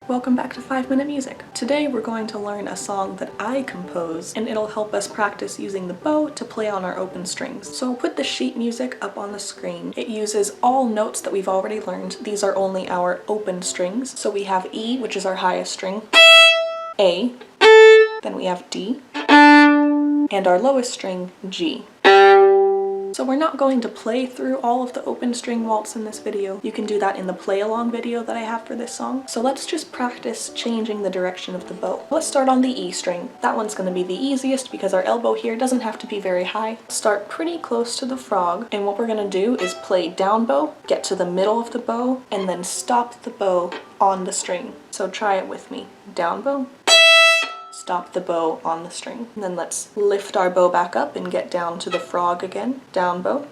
Welcome back to 5-Minute Music. Today we're going to learn a song that I composed, and it'll help us practice using the bow to play on our open strings. So I'll put the sheet music up on the screen. It uses all notes that we've already learned. These are only our open strings. So we have E, which is our highest string, A, then we have D, and our lowest string, G. So we're not going to play through all of the open string waltz in this video. You can do that in the play along video that I have for this song. So let's just practice changing the direction of the bow. Let's start on the E string. That one's going to be the easiest because our elbow here doesn't have to be very high. Start pretty close to the frog, and what we're going to do is play down bow, get to the middle of the bow, and then stop the bow on the string. So try it with me. Down bow, stop the bow on the string. And then let's lift our bow back up and get down to the frog again. Down bow.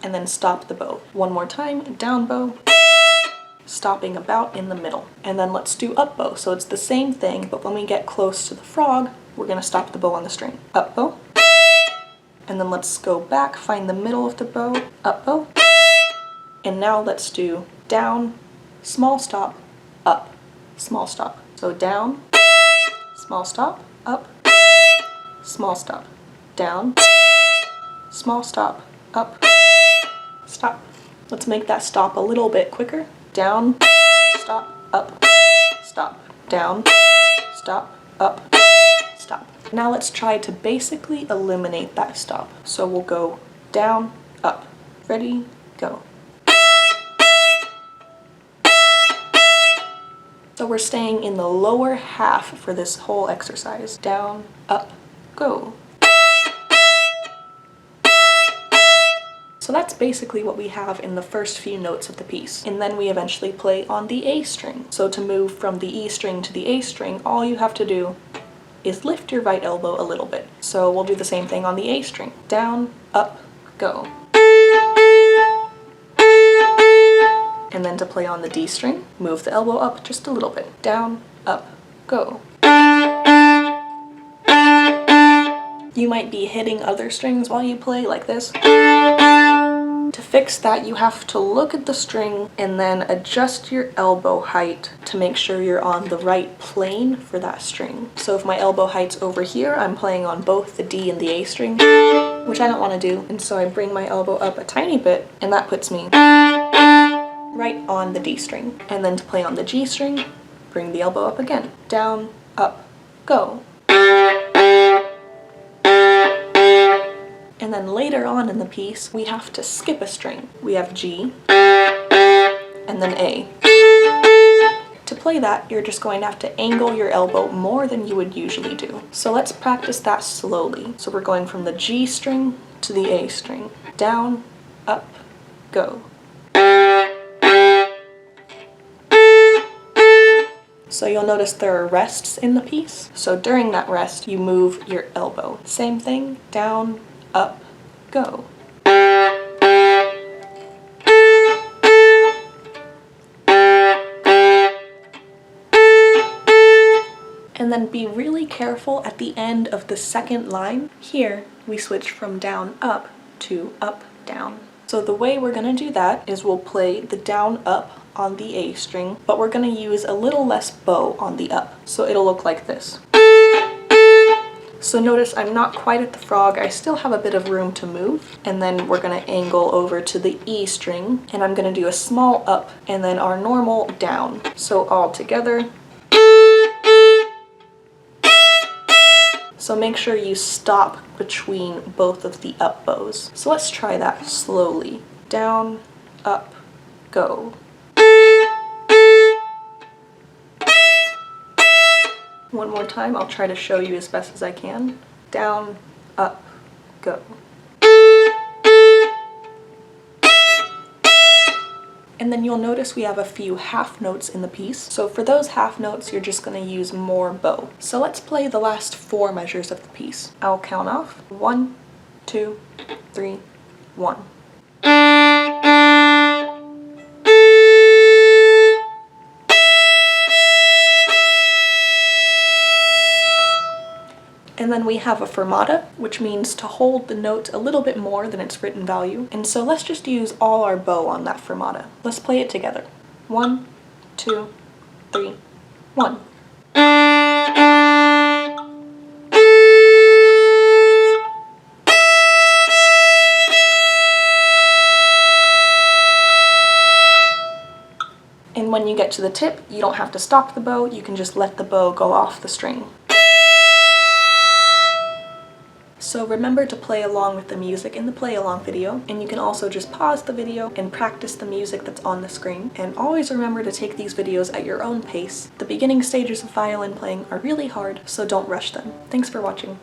And then stop the bow. One more time. Down bow. Stopping about in the middle. And then let's do up bow. So it's the same thing, but when we get close to the frog, we're going to stop the bow on the string. Up bow. And then let's go back, find the middle of the bow. Up bow. And now let's do down, small stop, up, small stop. So down, small stop, up, small stop, down, small stop, up, stop. Let's make that stop a little bit quicker. Down, stop, up, stop, down, stop, up, stop. Now let's try to basically eliminate that stop. So we'll go down, up. Ready, go. So we're staying in the lower half for this whole exercise. Down, up, go. So that's basically what we have in the first few notes of the piece. And then we eventually play on the A string. So to move from the E string to the A string, all you have to do is lift your right elbow a little bit. So we'll do the same thing on the A string. Down, up, go. And then to play on the D string, move the elbow up just a little bit. Down, up, go. You might be hitting other strings while you play, like this. To fix that, you have to look at the string and then adjust your elbow height to make sure you're on the right plane for that string. So if my elbow height's over here, I'm playing on both the D and the A string, which I don't want to do. And so I bring my elbow up a tiny bit, and that puts me right on the D string. And then to play on the G string, bring the elbow up again. Down, up, go. And then later on in the piece, we have to skip a string. We have G, and then A. To play that, you're just going to have to angle your elbow more than you would usually do. So let's practice that slowly. So we're going from the G string to the A string. Down, up, go. So you'll notice there are rests in the piece. So during that rest, you move your elbow. Same thing, down, up, go. And then be really careful at the end of the second line. Here, we switch from down, up to up, down. So the way we're going to do that is we'll play the down, up on the A string, but we're going to use a little less bow on the up. So it'll look like this. So notice I'm not quite at the frog, I still have a bit of room to move. And then we're going to angle over to the E string, and I'm going to do a small up and then our normal down. So all together. So make sure you stop between both of the up bows. So let's try that slowly. Down, up, go. One more time, I'll try to show you as best as I can. Down, up, go. And then you'll notice we have a few half notes in the piece. So for those half notes, you're just going to use more bow. So let's play the last 4 measures of the piece. I'll count off. 1, 2, 3, 1. And then we have a fermata, which means to hold the note a little bit more than its written value. And so let's just use all our bow on that fermata. Let's play it together. 1, 2, 3, 1. And when you get to the tip, you don't have to stop the bow, you can just let the bow go off the string. So remember to play along with the music in the play along video, and you can also just pause the video and practice the music that's on the screen. And always remember to take these videos at your own pace. The beginning stages of violin playing are really hard, so don't rush them. Thanks for watching.